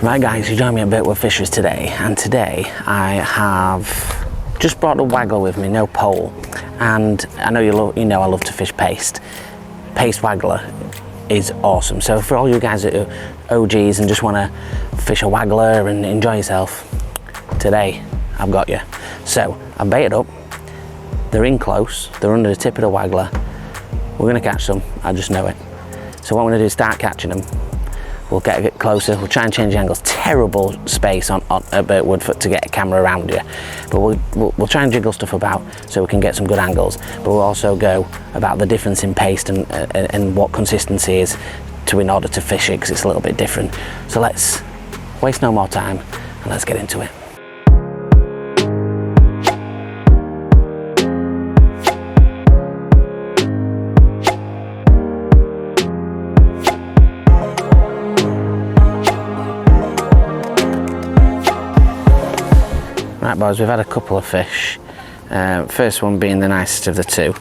Right guys, you join me at Birkwood Fisheries today, and today I have just brought a Waggler with me, no pole, and I know I love to fish paste. Paste Waggler is awesome, so for all you guys that are OGs and just want to fish a Waggler and enjoy yourself, today I've got you. So I've baited up, they're in close, they're under the tip of the Waggler. We're going to catch some, I just know it. So what I'm going to do is start catching them. We'll get a bit closer, we'll try and change the angles. Terrible space at Birkwood to get a camera around you. But we'll try and jiggle stuff about so we can get some good angles. But we'll also go about the difference in paste and what consistency is in order to fish it, because it's a little bit different. So let's waste no more time and let's get into it. Right boys, we've had a couple of fish. First one being the nicest of the two.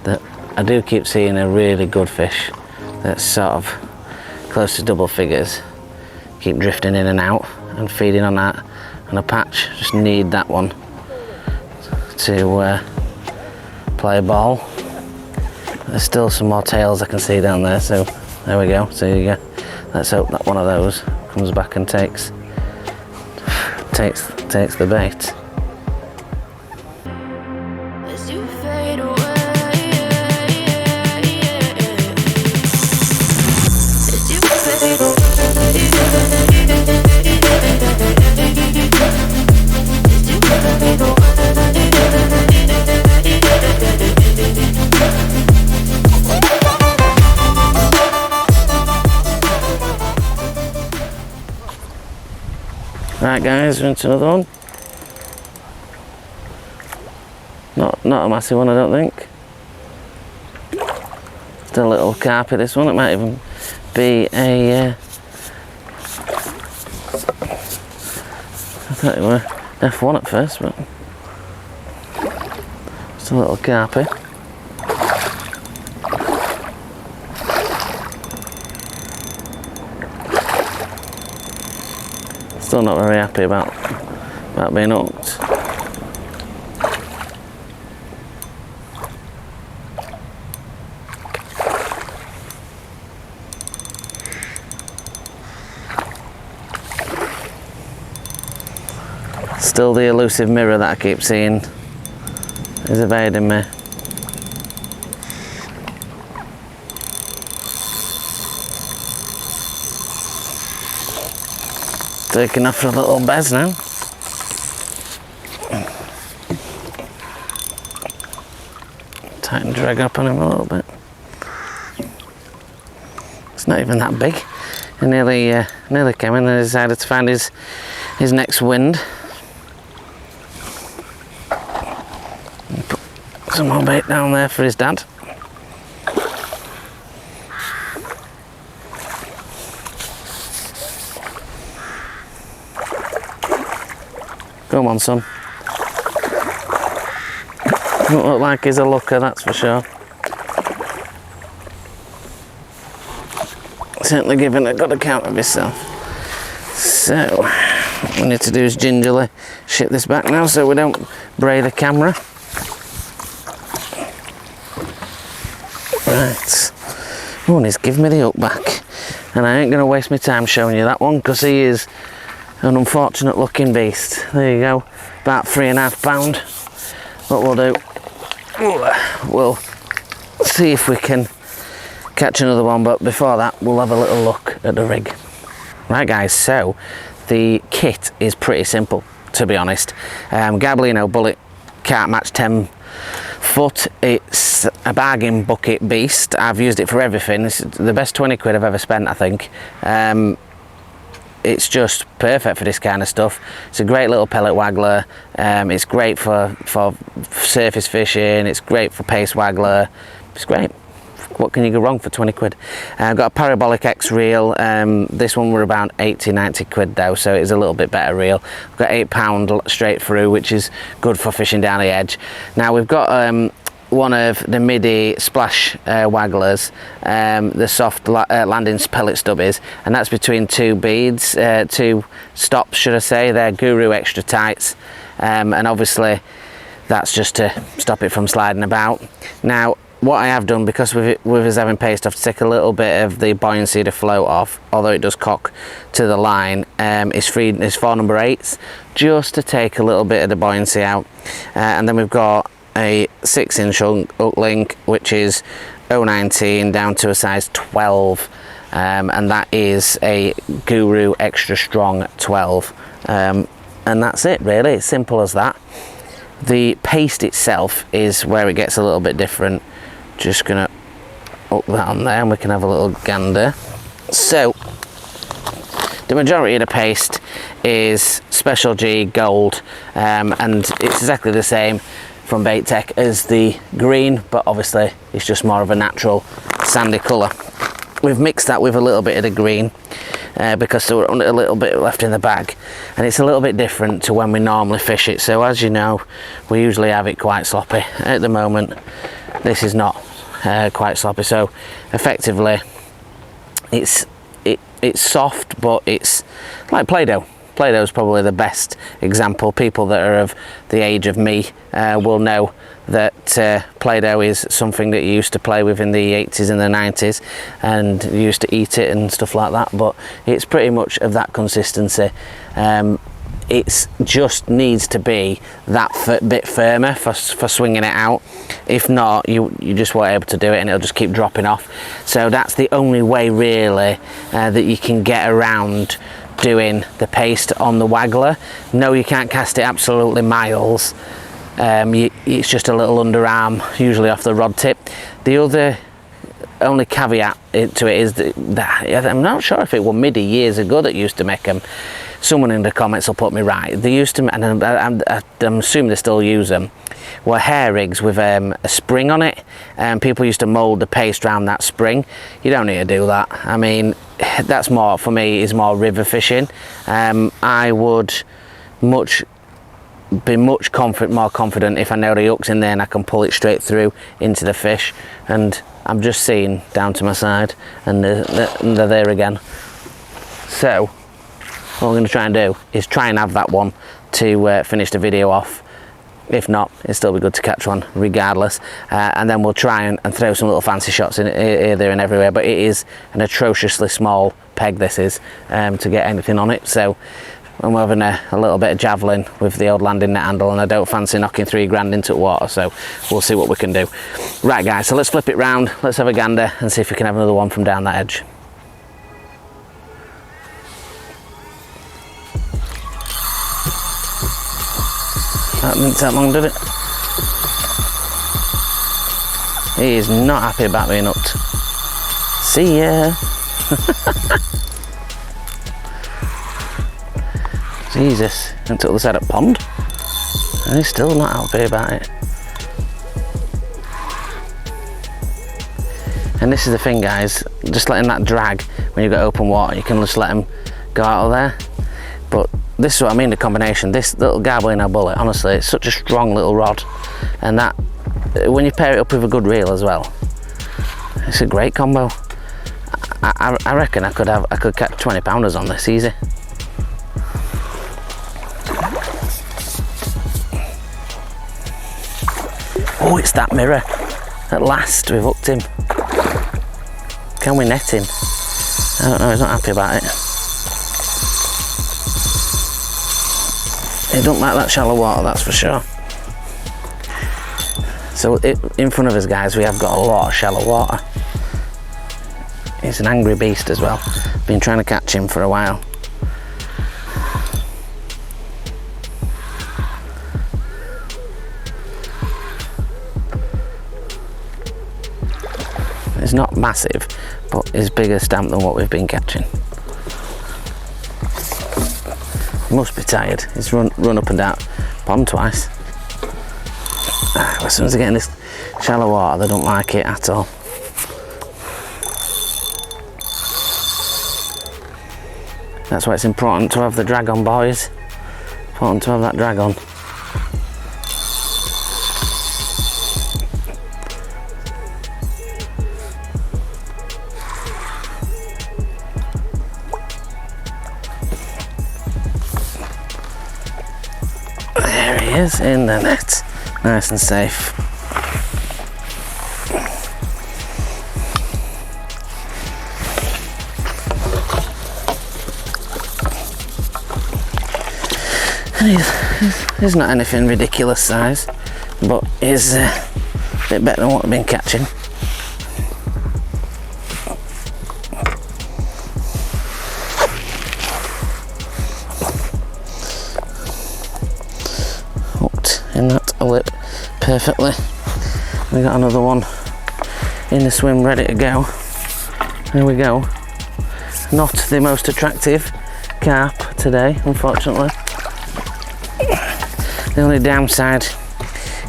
That I do keep seeing a really good fish that's sort of close to double figures. Keep drifting in and out and feeding on that and a patch. Just need that one to play a ball. There's still some more tails I can see down there, so there we go. So you go. Let's hope that one of those comes back and takes the bait. Right guys, we're into another one. Not a massive one, I don't think. Still a little carpy, this one. It might even be a I thought it were F1 at first, but just a little carpy. Still not very happy about being hooked. Still the elusive mirror that I keep seeing is evading me. Taking off for a little bez now. Tighten drag up on him a little bit. It's not even that big. He nearly came in and decided to find his next wind. Put some more bait down there for his dad. Come on, son. Don't look like he's a looker, that's for sure. Certainly giving a good account of himself. So, what we need to do is gingerly ship this back now so we don't bray the camera. Right. Oh, and he's giving me the hook back. And I ain't going to waste my time showing you that one, because he is an unfortunate looking beast. There you go, about 3.5 pound. What we'll do, we'll see if we can catch another one, but before that we'll have a little look at the rig. Right guys, so the kit is pretty simple, to be honest. Gablino bullet can't match 10 foot. It's a bargain bucket beast. I've used it for everything. It's the best 20 quid I've ever spent, I think. It's just perfect for this kind of stuff. It's a great little pellet Waggler. It's great for surface fishing. It's great for paste Waggler. It's great. What can you go wrong for 20 quid? I've got a parabolic X reel. This one were about 80-90 quid though, so it's a little bit better reel. I've got £8 straight through, which is good for fishing down the edge. Now we've got one of the midi splash wagglers, the soft landing pellet stubbies, and that's between two beads, two stops should I say. They're Guru extra tights, and obviously that's just to stop it from sliding about. Now what I have done, because with us having paste, I've to take a little bit of the buoyancy to float off, although it does cock to the line, is 4 number 8s, just to take a little bit of the buoyancy out. And then we've got a 6-inch hook link, which is 019 down to a size 12, and that is a Guru extra strong 12, and that's it really. It's simple as that. The paste itself is where it gets a little bit different. Just gonna hook that on there and we can have a little gander. So the majority of the paste is Special G Gold, and it's exactly the same from Bait Tech as the green, but obviously it's just more of a natural sandy colour. We've mixed that with a little bit of the green because there were a little bit left in the bag, and it's a little bit different to when we normally fish it. So as you know, we usually have it quite sloppy. At the moment this is not quite sloppy, so effectively it's soft, but it's like Play-Doh. Play-Doh is probably the best example. People that are of the age of me will know that Play-Doh is something that you used to play with in the 80s and the 90s, and you used to eat it and stuff like that, but it's pretty much of that consistency. It just needs to be that bit firmer for swinging it out. If not, you just won't be able to do it, and it'll just keep dropping off. So that's the only way really that you can get around doing the paste on the Waggler. No, you can't cast it absolutely miles. It's just a little underarm, usually off the rod tip. The other only caveat to it is that I'm not sure if it were midi years ago that used to make them. Someone in the comments will put me right. They used to, and I'm assuming they still use them, were hair rigs with a spring on it, and people used to mould the paste around that spring. You don't need to do that. I mean, that's more, for me, is more river fishing. I would be more confident if I know the hook's in there and I can pull it straight through into the fish. And I'm just seeing down to my side, and they're there again. So what I'm going to try and do is try and have that one to finish the video off. If not, it'll still be good to catch one regardless, and then we'll try and throw some little fancy shots in here, there and everywhere. But it is an atrociously small peg, this is, to get anything on it. So I'm having a little bit of javelin with the old landing net handle, and I don't fancy knocking 3 grand into the water, so we'll see what we can do. Right guys, so let's flip it round, let's have a gander and see if we can have another one from down that edge. That didn't take long, did it? He is not happy about being hooked. See ya! Jesus, I took this out of the pond and he's still not happy about it. And this is the thing guys, just letting that drag when you've got open water, you can just let him go out of there. But this is what I mean, the combination. This little Garbolino bullet, honestly, it's such a strong little rod, and that, when you pair it up with a good reel as well, it's a great combo. I reckon I could catch 20 pounders on this easy. Oh, it's that mirror. At last we've hooked him. Can we net him? I don't know, he's not happy about it. He don't like that shallow water, that's for sure. So in front of us guys, we have got a lot of shallow water. He's an angry beast as well. Been trying to catch him for a while. It's not massive, but it's bigger stamp than what we've been catching. He must be tired. He's run up and down pond twice. As soon as they get in this shallow water, they don't like it at all. That's why it's important to have the drag on, boys. Important to have that drag on. is in the net, nice and safe. He's not anything ridiculous size, but he's a bit better than what I've been catching. Hooked in that lip perfectly. We got another one in the swim ready to go. There we go. Not the most attractive carp today, unfortunately. The only downside,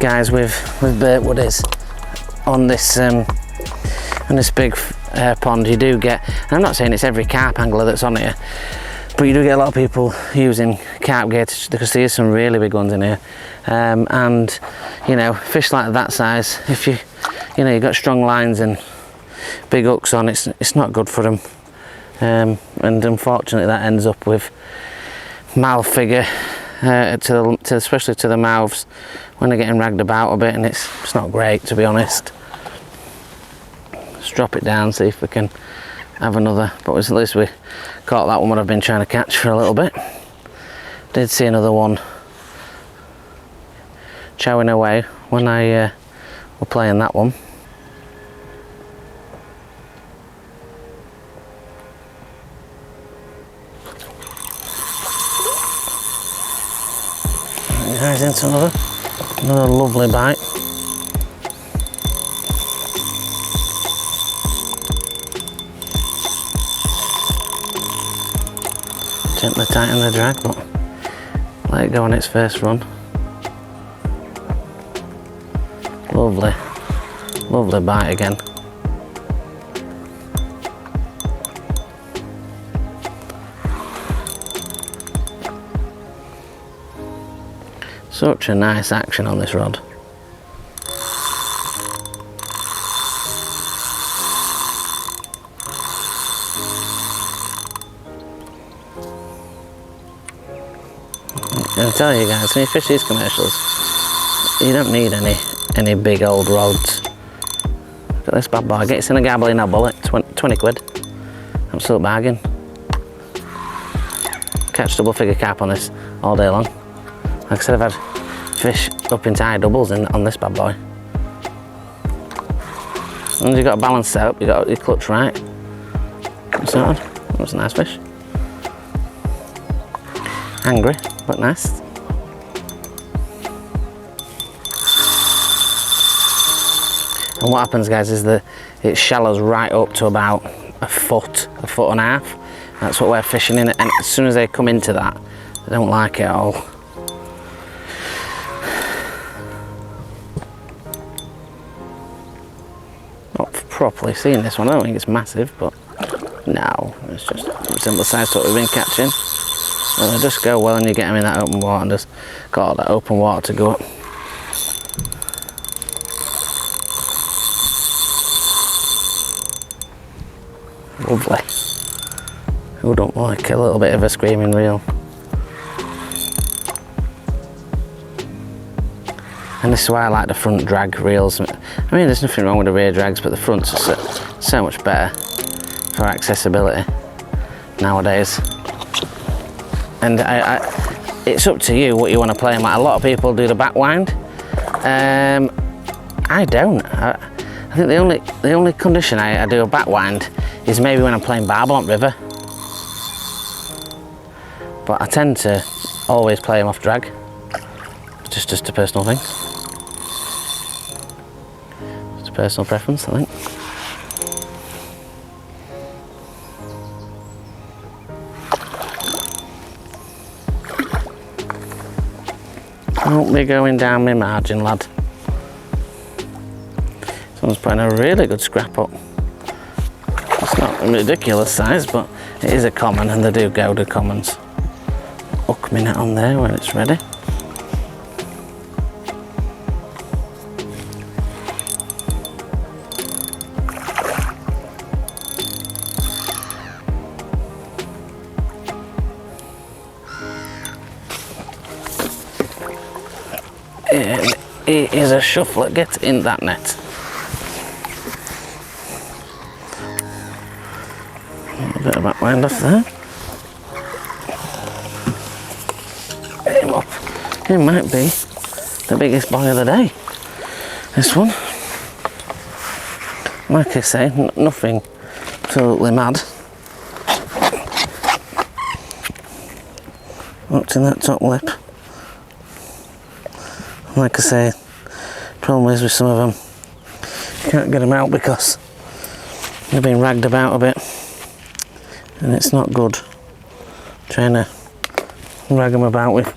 guys, with Birkwood is on this big pond you do get, and I'm not saying it's every carp angler that's on here, but you do get a lot of people using carp gear because there is some really big ones in here, and you know, fish like that size, if you've got strong lines and big hooks on, it's not good for them, and unfortunately that ends up with mouth figure. Especially to the mouths when they're getting ragged about a bit, and it's not great, to be honest. Let's drop it down, see if we can have another, but at least we caught that one what I've been trying to catch for a little bit. Did see another one chowing away when I were playing that one. Guys, into another lovely bite. Gently tighten the drag, but let it go on its first run. Lovely bite again. Such a nice action on this rod. I'm telling you guys, when you fish these commercials, you don't need any big old rods. Look at this bad boy, gets in a gabble in a bullet, 20 quid. Absolute bargain. Catch double figure carp on this all day long. Like I said, I've had fish up into high doubles on this bad boy. And you've got a balance set up, you've got your clutch right. That's not bad. That was a nice fish. Angry, but nice. And what happens, guys, is that it shallows right up to about a foot and a half. That's what we're fishing in, and as soon as they come into that, they don't like it at all. Not properly seeing this one, I don't think it's massive, but no, it's just a similar size to what we've been catching. And they just go well, and you get them in that open water and just got all that open water to go up. Lovely. Who don't like a little bit of a screaming reel? And this is why I like the front drag reels. I mean, there's nothing wrong with the rear drags, but the fronts are so much better for accessibility nowadays. And it's up to you what you want to play them at. A lot of people do the back wind. I don't. I think the only condition I do a back wind is maybe when I'm playing Barbelont River. But I tend to always play them off drag. It's just a personal thing. It's a personal preference, I think. Don't be going down my margin, lad. Someone's putting a really good scrap up. It's not a ridiculous size, but it is a common, and they do go to commons. Hook me net on there when it's ready. He is a shuffler. Get in that net. A bit of backwind off there. Get him up. It might be the biggest boy of the day. This one. Like I say, nothing absolutely mad. Up to that top lip. Like I say, problem is with some of them, you can't get them out because they've been ragged about a bit, and it's not good trying to rag them about with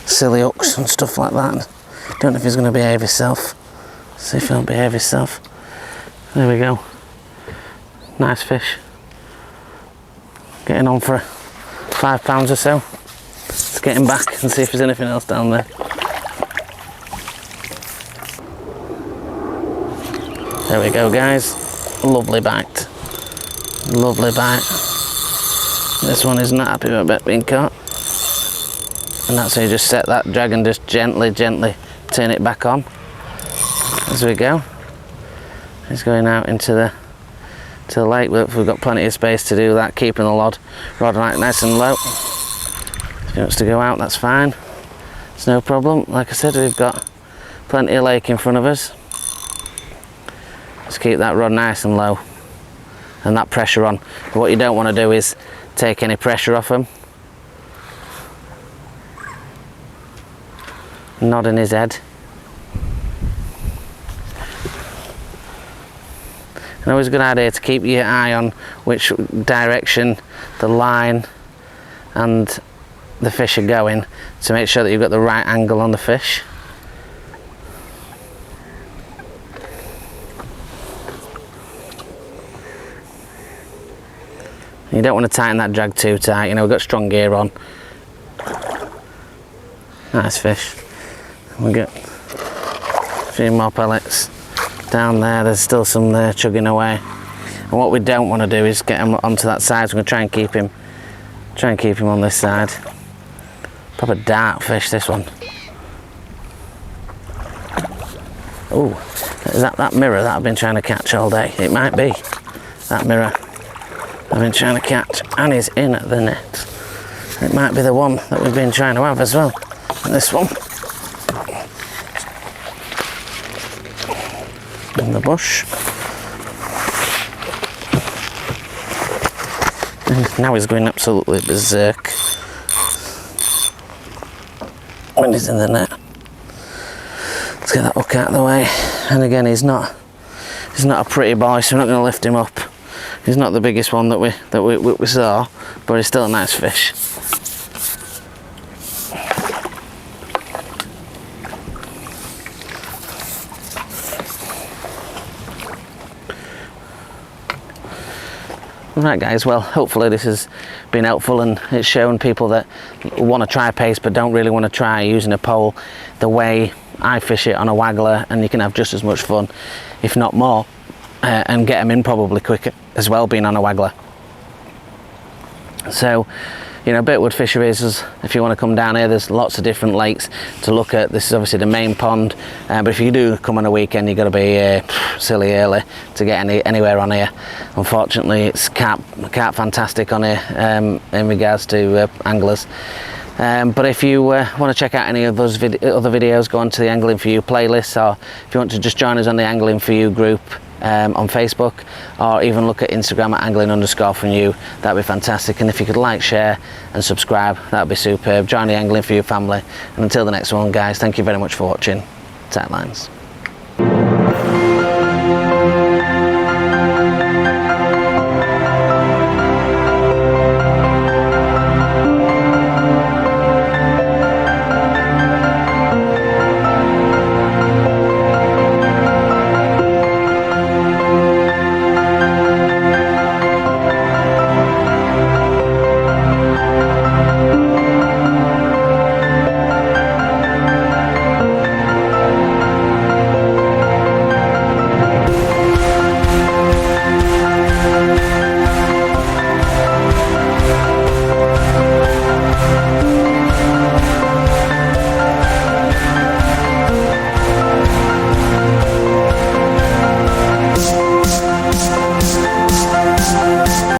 silly hooks and stuff like that. Don't know if he's going to behave himself. See if he'll behave himself. There we go. Nice fish. Getting on for £5 or so. Let's get him back and see if there's anything else down there. There we go, guys. Lovely bite. Lovely bite. This one is not happy about being caught. And that's how you just set that drag and just gently turn it back on. As we go. He's going out into the lake. We've got plenty of space to do that, keeping the rod nice and low. If he wants to go out, that's fine. It's no problem. Like I said, we've got plenty of lake in front of us. Just keep that rod nice and low and that pressure on. But what you don't want to do is take any pressure off him. Nodding his head. And always a good idea to keep your eye on which direction the line and the fish are going to make sure that you've got the right angle on the fish. You don't want to tighten that drag too tight, you know, we've got strong gear on. Nice fish. We get a few more pellets down there. There's still some there chugging away. And what we don't want to do is get him onto that side, so we're going to try and keep him on this side. Proper dark fish, this one. Oh, is that mirror that I've been trying to catch all day? It might be that mirror I've been trying to catch, and he's in at the net. It might be the one that we've been trying to have as well. And this one. In the bush. And now he's going absolutely berserk when he's in the net. Let's get that hook out of the way. And again, he's not a pretty boy, so we're not going to lift him up. He's not the biggest one that we saw, but he's still a nice fish. Right guys, well hopefully this has been helpful and it's shown people that want to try paste but don't really want to try using a pole the way I fish it on a waggler, and you can have just as much fun, if not more, and get them in probably quicker as well being on a waggler. So, you know, Birkwood Fisheries, if you want to come down here, there's lots of different lakes to look at. This is obviously the main pond, but if you do come on a weekend, you've got to be silly early to get anywhere on here. Unfortunately, it's carp fantastic on here in regards to anglers. But if you want to check out any of those other videos, go on to the Angling For You playlist, or if you want to just join us on the Angling For You group on Facebook, or even look at Instagram at angling_for_you, that'd be fantastic. And if you could like, share and subscribe, that'd be superb. Join the Angling For You family, and until the next one guys, thank you very much for watching. Tight lines.